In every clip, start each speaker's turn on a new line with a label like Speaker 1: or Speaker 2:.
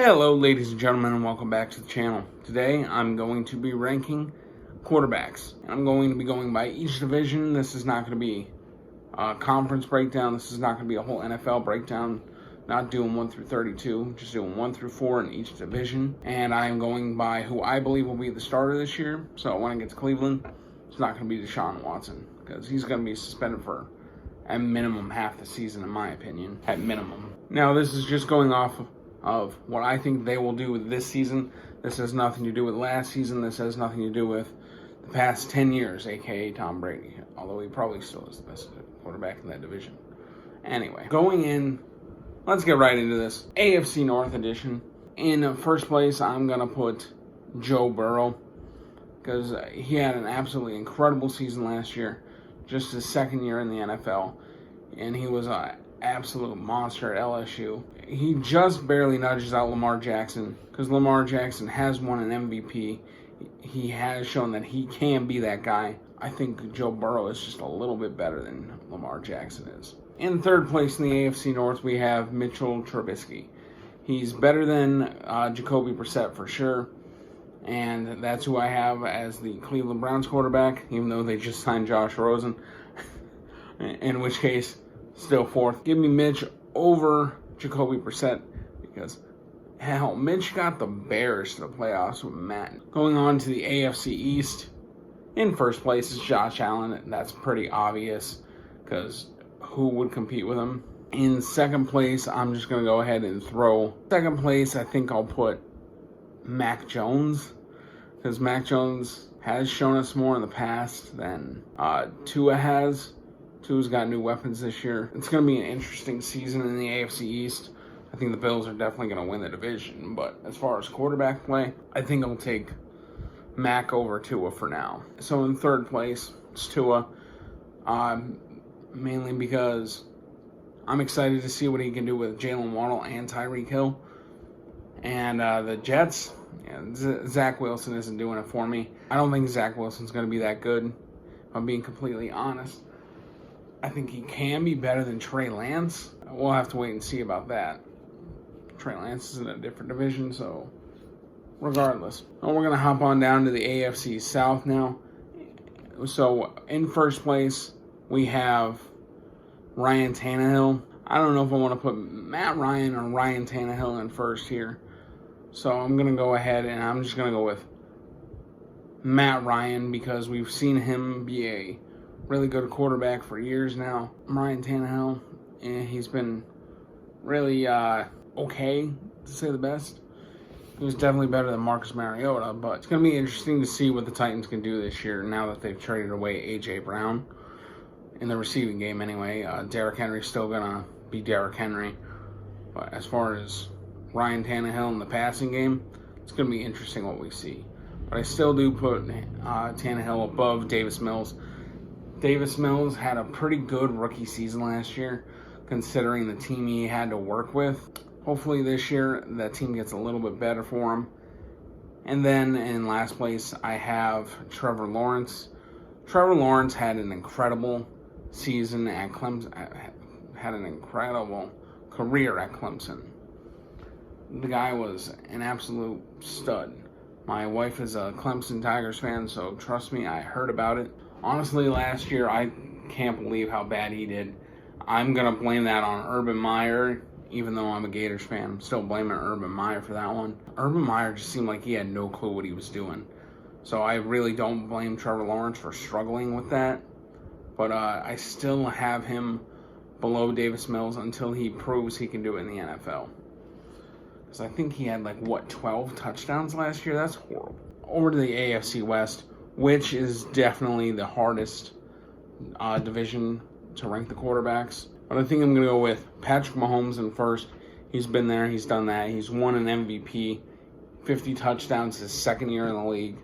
Speaker 1: Hello ladies and gentlemen, and welcome back to the channel. Today I'm going to be ranking quarterbacks. I'm going to be going by each division. This is not going to be a conference breakdown. This is not going to be a whole NFL breakdown. Not doing 1 through 32, just doing 1 through 4 in each division. And I'm going by who I believe will be the starter this year. So when I get to Cleveland, it's not going to be Deshaun Watson, because he's going to be suspended for at minimum half the season, in my opinion, at minimum. Now this is just going off of what I think they will do with this season. This has nothing to do with last season. This has nothing to do with the past 10 years, aka Tom Brady, although he probably still is the best quarterback in that division. Anyway, going in, let's get right into this. AFC North edition. In first place, I'm going to put Joe Burrow, because he had an absolutely incredible season last year, just his second year in the NFL, and he was an absolute monster at LSU. He just barely nudges out Lamar Jackson, because Lamar Jackson has won an MVP. He has shown that he can be that guy. I think Joe Burrow is just a little bit better than Lamar Jackson is. In third place in the AFC North, we have Mitchell Trubisky. He's better than Jacoby Brissett for sure, and that's who I have as the Cleveland Browns quarterback, even though they just signed Josh Rosen, in which case, still fourth. Give me Mitch over Jacoby Brissett, because hell, Mitch got the Bears to the playoffs with Matt. Going on to the AFC East, in first place is Josh Allen, and that's pretty obvious, because who would compete with him? In second place, I'm just going to go ahead and throw second place. I think I'll put Mac Jones, because Mac Jones has shown us more in the past than Tua has. Tua's got new weapons this year. It's going to be an interesting season in the AFC East. I think the Bills are definitely going to win the division, but as far as quarterback play, I think I'll take Mac over Tua for now. So in third place, it's Tua, mainly because I'm excited to see what he can do with Jalen Waddle and Tyreek Hill. And the Jets, Zach Wilson isn't doing it for me. I don't think Zach Wilson's going to be that good, if I'm being completely honest. I think he can be better than Trey Lance. We'll have to wait and see about that. Trey Lance is in a different division, so regardless. And we're going to hop on down to the AFC South now. So in first place, we have Ryan Tannehill. I don't know if I want to put Matt Ryan or Ryan Tannehill in first here. So I'm going to go ahead and I'm just going to go with Matt Ryan, because we've seen him be a really good quarterback for years now. Ryan Tannehill, he's been really okay, to say the best. He was definitely better than Marcus Mariota, but it's going to be interesting to see what the Titans can do this year now that they've traded away A.J. Brown in the receiving game anyway. Derrick Henry's still going to be Derrick Henry. But as far as Ryan Tannehill in the passing game, it's going to be interesting what we see. But I still do put Tannehill above Davis Mills. Davis Mills had a pretty good rookie season last year, considering the team he had to work with. Hopefully this year, that team gets a little bit better for him. And then in last place, I have Trevor Lawrence. Trevor Lawrence had an incredible season at Clemson, had an incredible career at Clemson. The guy was an absolute stud. My wife is a Clemson Tigers fan, so trust me, I heard about it. Honestly, last year, I can't believe how bad he did. I'm going to blame that on Urban Meyer, even though I'm a Gators fan. I'm still blaming Urban Meyer for that one. Urban Meyer just seemed like he had no clue what he was doing. So I really don't blame Trevor Lawrence for struggling with that. But I still have him below Davis Mills until he proves he can do it in the NFL. Because I think he had 12 touchdowns last year? That's horrible. Over to the AFC West, which is definitely the hardest division to rank the quarterbacks. But I think I'm going to go with Patrick Mahomes in first. He's been there. He's done that. He's won an MVP. 50 touchdowns his second year in the league.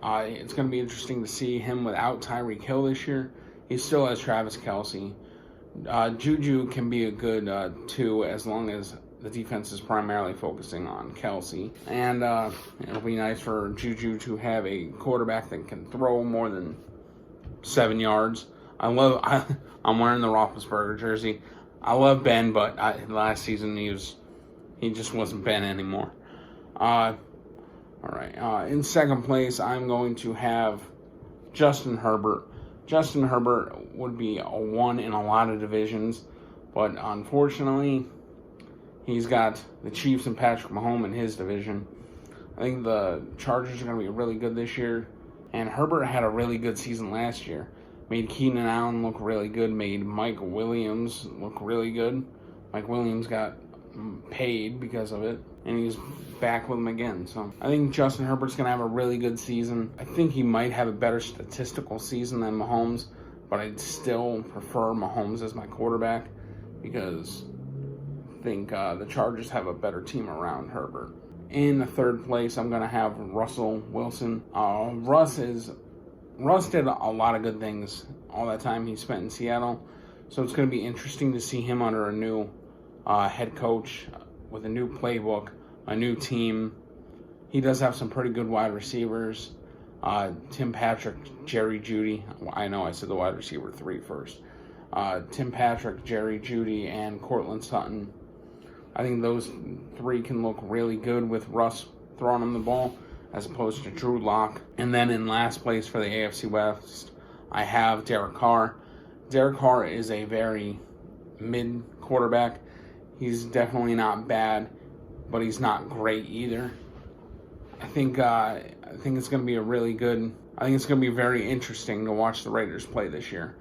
Speaker 1: It's going to be interesting to see him without Tyreek Hill this year. He still has Travis Kelce. Juju can be a good 2 as long as the defense is primarily focusing on Kelce. And it'll be nice for Juju to have a quarterback that can throw more than 7 yards. I'm wearing the Roethlisberger jersey. I love Ben, but last season he was He just wasn't Ben anymore. All right. In second place, I'm going to have Justin Herbert. Justin Herbert would be a 1 in a lot of divisions, but unfortunately, he's got the Chiefs and Patrick Mahomes in his division. I think the Chargers are going to be really good this year, and Herbert had a really good season last year. Made Keenan Allen look really good, made Mike Williams look really good. Mike Williams got paid because of it, and he's back with him again. So I think Justin Herbert's going to have a really good season. I think he might have a better statistical season than Mahomes, but I'd still prefer Mahomes as my quarterback because I think the Chargers have a better team around Herbert. In the third place, I'm going to have Russell Wilson. Russ did a lot of good things all that time he spent in Seattle, so it's going to be interesting to see him under a new head coach with a new playbook, a new team. He does have some pretty good wide receivers. Tim Patrick, Jerry Jeudy. I know I said the wide receiver 3 first. Tim Patrick, Jerry Jeudy, and Cortland Sutton. I think those 3 can look really good with Russ throwing them the ball as opposed to Drew Lock. And then in last place for the AFC West, I have Derek Carr. Derek Carr is a very mid quarterback. He's definitely not bad, but he's not great either. I think it's going to be I think it's going to be very interesting to watch the Raiders play this year.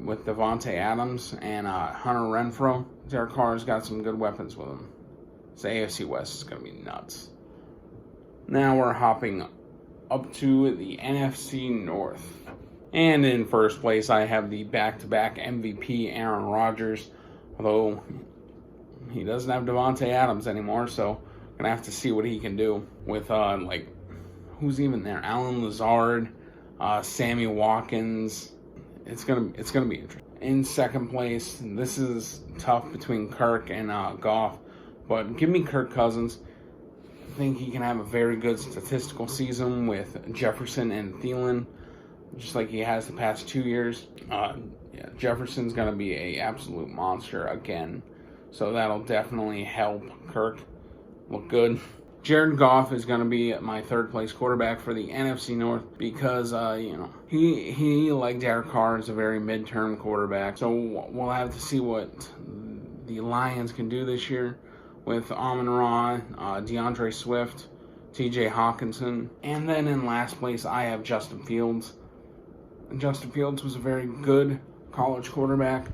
Speaker 1: With Devontae Adams and Hunter Renfrow, Derek Carr's got some good weapons with him. So AFC West is going to be nuts. Now we're hopping up to the NFC North. And in first place, I have the back-to-back MVP Aaron Rodgers. Although he doesn't have Devontae Adams anymore, so I'm going to have to see what he can do with, who's even there? Alan Lazard, Sammy Watkins. It's gonna be interesting. In second place, this is tough between Kirk and Goff, but give me Kirk Cousins. I think he can have a very good statistical season with Jefferson and Thielen, just like he has the past 2 years. Jefferson's gonna be an absolute monster again, so that'll definitely help Kirk look good. Jared Goff is going to be my third place quarterback for the NFC North because, he like Derek Carr, is a very midterm quarterback. So we'll have to see what the Lions can do this year with Amon-Ra, DeAndre Swift, TJ Hawkinson. And then in last place, I have Justin Fields. And Justin Fields was a very good college quarterback.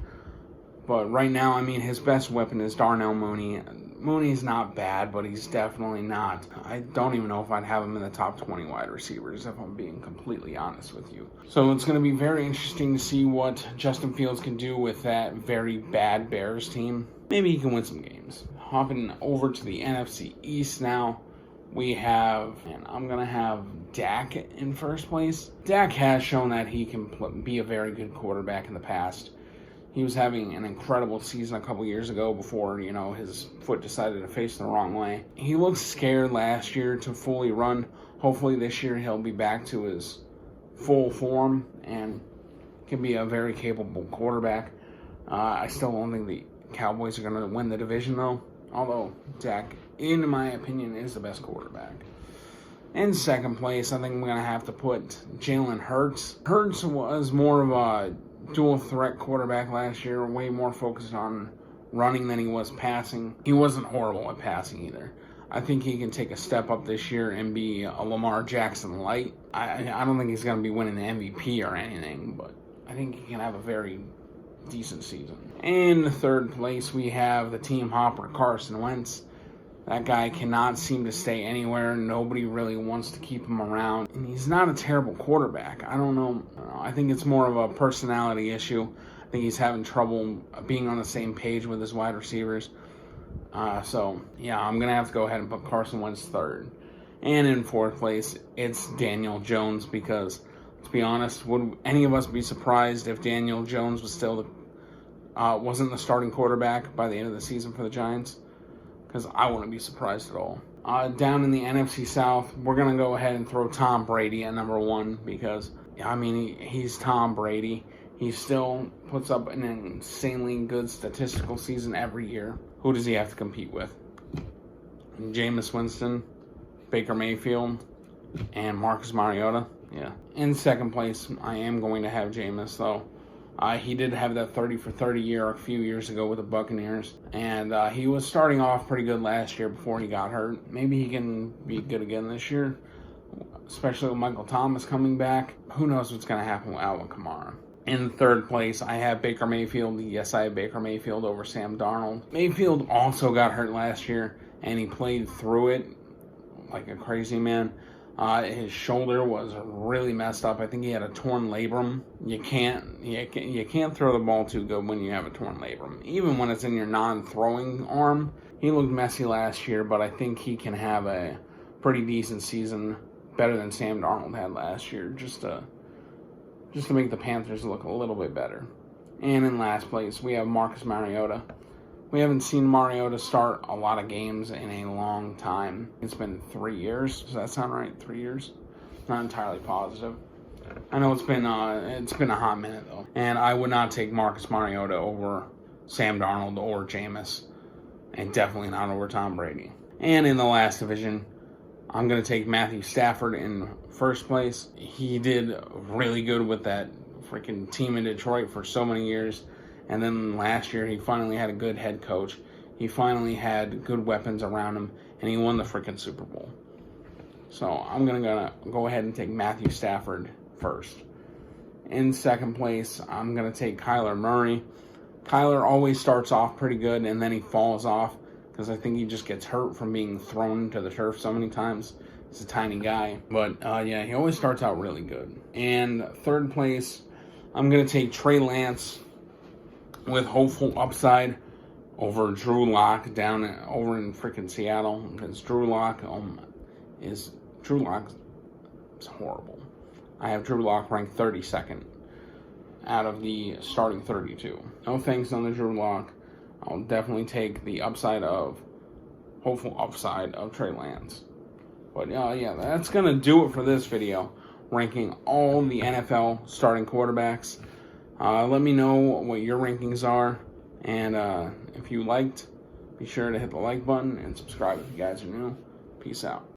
Speaker 1: But right now, his best weapon is Darnell Mooney. Mooney's not bad, but he's definitely not. I don't even know if I'd have him in the top 20 wide receivers, if I'm being completely honest with you. So it's going to be very interesting to see what Justin Fields can do with that very bad Bears team. Maybe he can win some games. Hopping over to the NFC East now, I'm going to have Dak in first place. Dak has shown that he can be a very good quarterback in the past. He was having an incredible season a couple years ago before, his foot decided to face the wrong way. He looked scared last year to fully run. Hopefully this year he'll be back to his full form and can be a very capable quarterback. I still don't think the Cowboys are going to win the division, though. Although Dak, in my opinion, is the best quarterback. In second place, I think I'm going to have to put Jalen Hurts. Hurts was more of a dual threat quarterback last year, way more focused on running than he was passing. He wasn't horrible at passing either. I think he can take a step up this year and be a Lamar Jackson light. I don't think he's going to be winning the MVP or anything, but I think he can have a very decent season. In third place, we have the team hopper, Carson Wentz. That guy cannot seem to stay anywhere. Nobody really wants to keep him around. And he's not a terrible quarterback. I don't know. I think it's more of a personality issue. I think he's having trouble being on the same page with his wide receivers. I'm going to have to go ahead and put Carson Wentz third. And in fourth place, it's Daniel Jones because, let's be honest, would any of us be surprised if Daniel Jones was wasn't the starting quarterback by the end of the season for the Giants? Because I wouldn't be surprised at all. Down in the NFC South, we're going to go ahead and throw Tom Brady at number 1 because, he's Tom Brady. He still puts up an insanely good statistical season every year. Who does he have to compete with? Jameis Winston, Baker Mayfield, and Marcus Mariota. Yeah. In second place, I am going to have Jameis, though. He did have that 30 for 30 year a few years ago with the Buccaneers, and he was starting off pretty good last year before he got hurt. Maybe he can be good again this year, especially with Michael Thomas coming back. Who knows what's going to happen with Alvin Kamara. In third place, I have Baker Mayfield. Yes, I have Baker Mayfield over Sam Darnold. Mayfield also got hurt last year, and he played through it like a crazy man. His shoulder was really messed up. I think he had a torn labrum. You can't throw the ball too good when you have a torn labrum. Even when it's in your non-throwing arm. He looked messy last year, but I think he can have a pretty decent season, better than Sam Darnold had last year, just to make the Panthers look a little bit better. And in last place, we have Marcus Mariota. We haven't seen Mariota start a lot of games in a long time. It's been 3 years. Does that sound right? 3 years? Not entirely positive. I know it's been a hot minute, though. And I would not take Marcus Mariota over Sam Darnold or Jameis. And definitely not over Tom Brady. And in the last division, I'm going to take Matthew Stafford in first place. He did really good with that freaking team in Detroit for so many years. And then last year, he finally had a good head coach. He finally had good weapons around him, and he won the freaking Super Bowl. So I'm going to go ahead and take Matthew Stafford first. In second place, I'm going to take Kyler Murray. Kyler always starts off pretty good, and then he falls off because I think he just gets hurt from being thrown to the turf so many times. He's a tiny guy. But, yeah, he always starts out really good. And third place, I'm going to take Trey Lance with hopeful upside over Drew Lock over in freaking Seattle, because Drew Lock is horrible. I have Drew Lock ranked 32nd out of the starting 32. No thanks on the Drew Lock. I'll definitely take the hopeful upside of Trey Lance. But yeah, that's gonna do it for this video, ranking all the NFL starting quarterbacks. Let me know what your rankings are, and if you liked, be sure to hit the like button and subscribe if you guys are new. Peace out.